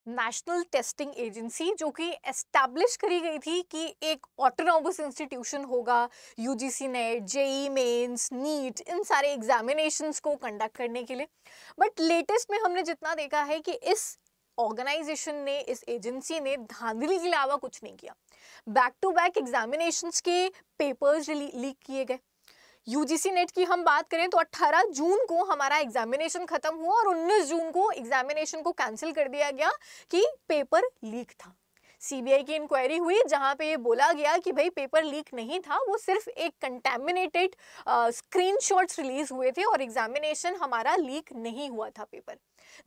National testing agency जो कि establish करी गई थी कि एक ऑटोनॉमस इंस्टीट्यूशन होगा UGC NET, JEE Mains, NEET, इन सारे एग्जामिनेशंस को कंडक्ट करने के लिए। बट लेटेस्ट में हमने जितना देखा है कि इस ऑर्गेनाइजेशन ने, इस एजेंसी ने धांधली के अलावा कुछ नहीं किया। बैक टू बैक एग्जामिनेशंस के पेपर्स लीक किए गए। यूजीसी नेट की हम बात करें तो 18 जून को हमारा एग्जामिनेशन खत्म हुआ और 19 जून को एग्जामिनेशन को कैंसिल कर दिया गया कि पेपर लीक था। सीबीआई की इंक्वायरी हुई जहां पे ये बोला गया कि भाई पेपर लीक नहीं था, वो सिर्फ एक कंटेमिनेटेड स्क्रीनशॉट्स रिलीज हुए थे और एग्जामिनेशन हमारा लीक नहीं हुआ था पेपर,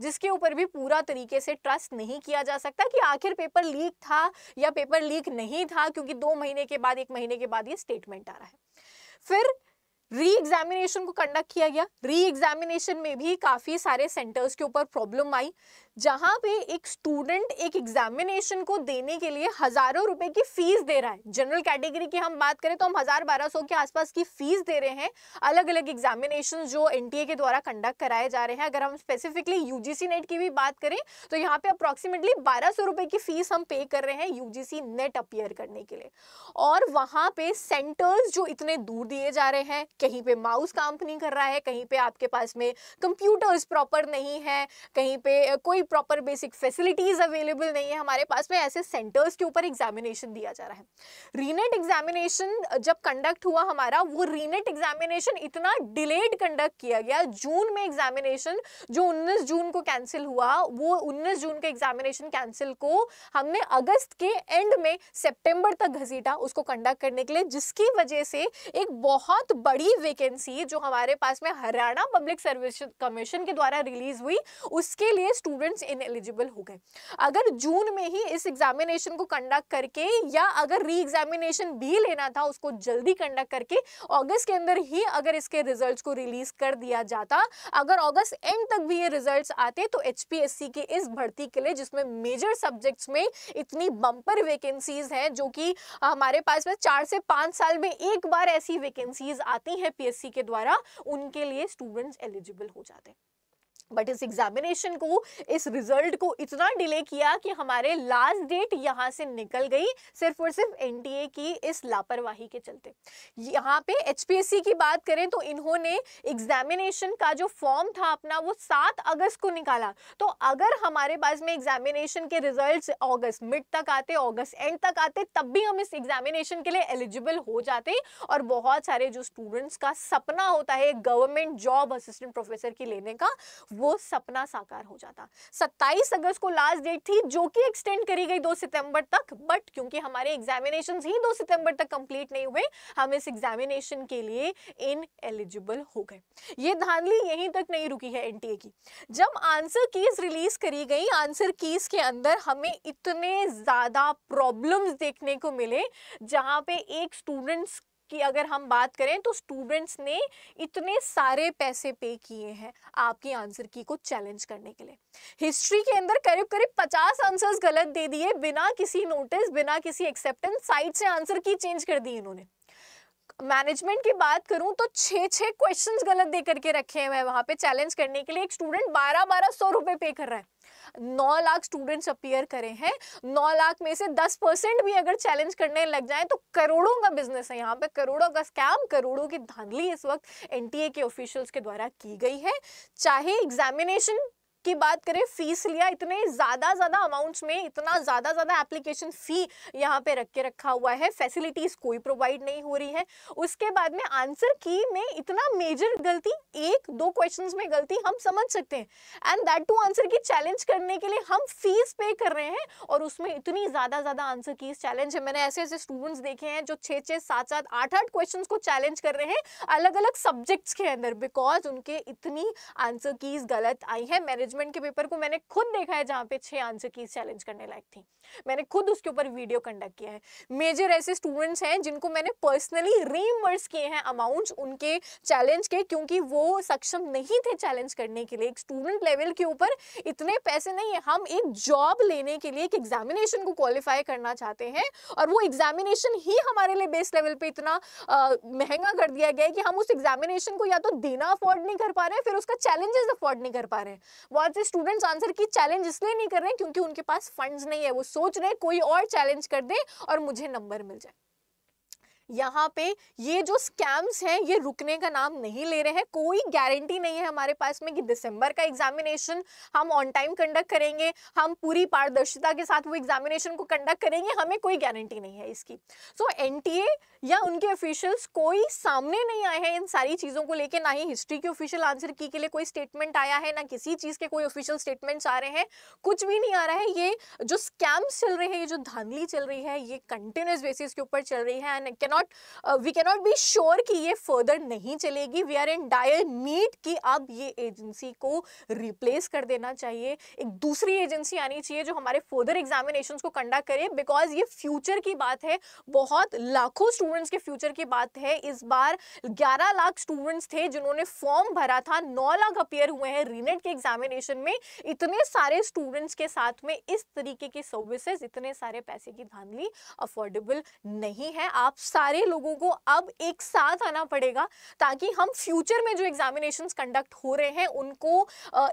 जिसके ऊपर भी पूरा तरीके से ट्रस्ट नहीं किया जा सकता कि आखिर पेपर लीक था या पेपर लीक नहीं था, क्योंकि 2 महीने के बाद, 1 महीने के बाद ये स्टेटमेंट आ रहा है। फिर री एग्जामिनेशन को कंडक्ट किया गया। री एग्जामिनेशन में भी काफी सारे सेंटर्स के ऊपर प्रॉब्लम आई, जहां पे एक स्टूडेंट एक एग्जामिनेशन को देने के लिए हजारों रुपए की फीस दे रहा है। जनरल कैटेगरी की हम बात करें तो हम 1000-1200 के आसपास की फीस दे रहे हैं अलग अलग एग्जामिनेशन जो एनटीए के द्वारा कंडक्ट कराए जा रहे हैं। अगर हम स्पेसिफिकली यूजीसी नेट की भी बात करें तो यहाँ पे अप्रोक्सीमेटली 1200 रुपए की फीस हम पे कर रहे हैं यूजीसी नेट अपीयर करने के लिए। और वहां पे सेंटर्स जो इतने दूर दिए जा रहे हैं, कहीं पे माउस काम नहीं कर रहा है, कहीं पे आपके पास में कंप्यूटर्स प्रॉपर नहीं है, कहीं पे कोई प्रॉपर बेसिक फैसिलिटीज अवेलेबल नहीं है हमारे पास में, ऐसे सेंटर्स के ऊपर एग्जामिनेशन दिया जा रहा है। रीनेट एग्जामिनेशन जब कंडक्ट हुआ हमारा, वो रीनेट एग्जामिनेशन इतना डिलेड कंडक्ट किया गया। जून में एग्जामिनेशन जो 19 जून को कैंसिल हुआ, वो 19 जून के एग्जामिनेशन कैंसिल को हमने अगस्त के एंड में सितंबर तक घसीटा उसको कंडक्ट करने के लिए, जिसकी वजह से एक बहुत बड़ी वैकेंसी जो हमारे पास में हरियाणा पब्लिक सर्विस कमीशन के द्वारा रिलीज हुई, उसके लिए स्टूडेंट्स इनएलिजिबल हो गए। अगर जून में ही इस एग्जामिनेशन को कंडक्ट करके, या अगर री एग्जामिनेशन भी लेना था उसको जल्दी कंडक्ट करके अगस्त के अंदर ही अगर इसके रिजल्ट्स को रिलीज कर दिया जाता, अगर अगस्त एंड तक भी ये रिजल्ट्स आते, तो एचपीएससी के इस भर्ती के लिए, जिसमें मेजर सब्जेक्ट्स में इतनी बम्पर वैकेंसीज हैं, जो कि हमारे पास में 4 से 5 साल में एक बार ऐसी वैकेंसीज आती हैं पीएससी के द्वारा, उनके लिए स्टूडेंट्स एलिजिबल हो जाते हैं। बट इस एग्जामिनेशन को, इस रिजल्ट को इतना डिले किया कि हमारे लास्ट डेट यहां से निकल गई, सिर्फ और सिर्फ एनटीए की इस लापरवाही के चलते। यहाँ पे एचपीएससी की बात करें तो इन्होंने एग्जामिनेशन का जो फॉर्म था अपना, वो 7 अगस्त को निकाला। तो अगर हमारे पास में एग्जामिनेशन के रिजल्ट्स अगस्त मिड तक आते, अगस्त एंड तक आते, तब भी हम इस एग्जामिनेशन के लिए एलिजिबल हो जाते और बहुत सारे जो स्टूडेंट्स का सपना होता है गवर्नमेंट जॉब असिस्टेंट प्रोफेसर की लेने का, वो सपना साकार हो जाता। 27 अगस्त को लास्ट डेट थी, जो कि एक्सटेंड करी गई 2 सितंबर तक, बट क्योंकि हमारे एग्जामिनेशंस ही 2 सितंबर तक कंप्लीट नहीं हुए, हम इस एग्जामिनेशन के लिए इनएलिजिबल हो गए। ये धांधली यहीं तक नहीं रुकी है एनटीए की। जब आंसर कीज रिलीज करी गई, आंसर कीज के अंदर हमें इतने ज्यादा प्रॉब्लम्स देखने को मिले, जहां पे एक स्टूडेंट्स कि अगर हम बात करें तो स्टूडेंट्स ने इतने सारे पैसे पे किए हैं आपकी आंसर की को चैलेंज करने के लिए। हिस्ट्री के अंदर करीब करीब 50 आंसर्स गलत दे दिए, बिना किसी नोटिस, बिना किसी एक्सेप्टेंस, साइड से आंसर की चेंज कर दी इन्होंने। मैनेजमेंट की बात करूं तो 6 क्वेश्चंस गलत दे करके रखे हैं वहां पे चैलेंज करने के लिए। एक स्टूडेंट 1200 रुपए पे कर रहा है। 9 लाख स्टूडेंट्स अपीयर करे हैं, 9 लाख में से 10% भी अगर चैलेंज करने लग जाए तो करोड़ों का बिजनेस है यहाँ पे, करोड़ों का स्कैम, करोड़ों की धांधली इस वक्त एनटीए के ऑफिशियल्स के द्वारा की गई है। चाहे एग्जामिनेशन की बात करें, फीस लिया इतने ज्यादा अमाउंट्स में, इतना ज्यादा एप्लीकेशन फी यहाँ पे रख के रखा हुआ है, फैसिलिटीज कोई प्रोवाइड नहीं हो रही है। उसके बाद में आंसर की में इतना मेजर गलती, 1-2 क्वेश्चंस में गलती हम समझ सकते हैं, एंड दैट टू आंसर की चैलेंज करने के लिए हम फीस पे कर रहे हैं और उसमें इतनी ज्यादा आंसर की चैलेंज है। मैंने ऐसे स्टूडेंट्स देखे हैं जो 6-6, 7-7, 8-8 क्वेश्चन को चैलेंज कर रहे हैं अलग अलग सब्जेक्ट्स के अंदर, बिकॉज उनके इतनी आंसर कीज गलत आई है। मैनेजमेंट के पेपर को मैंने खुद देखा है जहां पे 6 आंसर की चैलेंज करने लायक थी, मैंने खुद उसके ऊपर वीडियो कंडक्ट किया है। मेजर ऐसे स्टूडेंट्स हैं जिनको मैंने पर्सनली रीइंबर्स किए हैं अमाउंट्स उनके चैलेंज के, क्योंकि वो सक्षम नहीं थे चैलेंज करने के लिए। एक स्टूडेंट लेवल के ऊपर इतने पैसे नहीं है। हम एक जॉब लेने के लिए एक एग्जामिनेशन को क्वालिफाई करना चाहते हैं और वो एग्जामिनेशन ही हमारे लिए बेस लेवल पे इतना महंगा कर दिया गया है कि हम उस एग्जामिनेशन को या तो देना अफोर्ड नहीं कर पा रहे हैं, फिर उसका चैलेंजेस अफोर्ड नहीं कर पा रहे हैं। बहुत से स्टूडेंट्स आंसर की चैलेंज इसलिए नहीं कर रहे हैं क्योंकि उनके पास फंड्स नहीं है, वो सोच रहे हैं कोई और चैलेंज कर दे और मुझे नंबर मिल जाए। यहाँ पे ये जो स्कैम्स हैं ये रुकने का नाम नहीं ले रहे हैं। कोई गारंटी नहीं है हमारे पास में कि दिसंबर का एग्जामिनेशन हम ऑन टाइम कंडक्ट करेंगे, हम पूरी पारदर्शिता के साथ वो एग्जामिनेशन को कंडक्ट करेंगे, हमें कोई गारंटी नहीं है इसकी। सो एनटीए या उनके ऑफिशियल्स कोई सामने नहीं आए हैं इन सारी चीज़ों को लेके, ना ही हिस्ट्री के ऑफिशियल आंसर की के लिए कोई स्टेटमेंट आया है, ना किसी चीज़ के कोई ऑफिशियल स्टेटमेंट्स आ रहे हैं, कुछ भी नहीं आ रहा है। ये जो स्कैम्स चल रहे हैं, ये जो धांधली चल रही है, ये कंटिन्यूस बेसिस के ऊपर चल रही है and we cannot be sure कि ये फर्दर नहीं चलेगी। We are in dire need कि अब ये एजेंसी को रिप्लेस कर देना चाहिए, एक दूसरी एजेंसी आनी चाहिए जो हमारे फर्दर एग्जामिनेशंस को कंडक्ट करे, बिकॉज ये फ्यूचर की बात है, बहुत लाखों स्टूडेंट्स के फ्यूचर की बात है। इस बार 11 लाख स्टूडेंट्स थे जिन्होंने फॉर्म भरा था, 9 लाख अपीयर हुए हैं रीनेट के एग्जामिनेशन में। इतने सारे स्टूडेंट्स के साथ में इस तरीके की सर्विसेज, इतने सारे पैसे की धांधली अफोर्डेबल नहीं है। आप सारे लोगों को अब एक साथ आना पड़ेगा ताकि हम फ्यूचर में जो एग्जामिनेशंस कंडक्ट हो रहे हैं उनको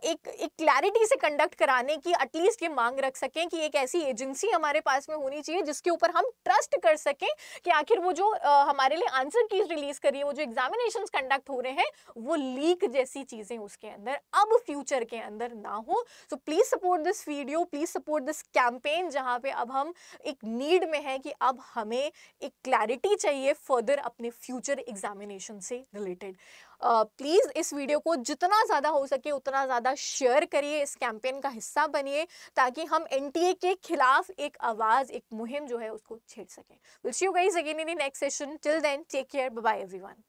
एक क्लैरिटी से कंडक्ट कराने की एटलीस्ट ये मांग रख सकें कि एक ऐसी एजेंसी हमारे पास में होनी चाहिए जिसके ऊपर हम ट्रस्ट कर सकें कि आखिर वो जो हमारे लिए आंसर कीज रिलीज कर रही है, वो जो एग्जामिनेशंस कंडक्ट हो रहे हैं, वो लीक जैसी चीजें उसके अंदर अब फ्यूचर के अंदर ना हो। So please support this video, please support this campaign, जहां पे अब हम एक नीड में है कि अब हमें एक क्लैरिटी चाहिए फर्दर अपने फ्यूचर एग्जामिनेशन से रिलेटेड। प्लीज़ इस वीडियो को जितना ज़्यादा हो सके उतना ज़्यादा शेयर करिए, इस कैंपेन का हिस्सा बनिए ताकि हम एनटीए के खिलाफ एक आवाज़, एक मुहिम जो है उसको छेड़ सकें। Will see you guys again in the next session. Till then take care, bye bye everyone.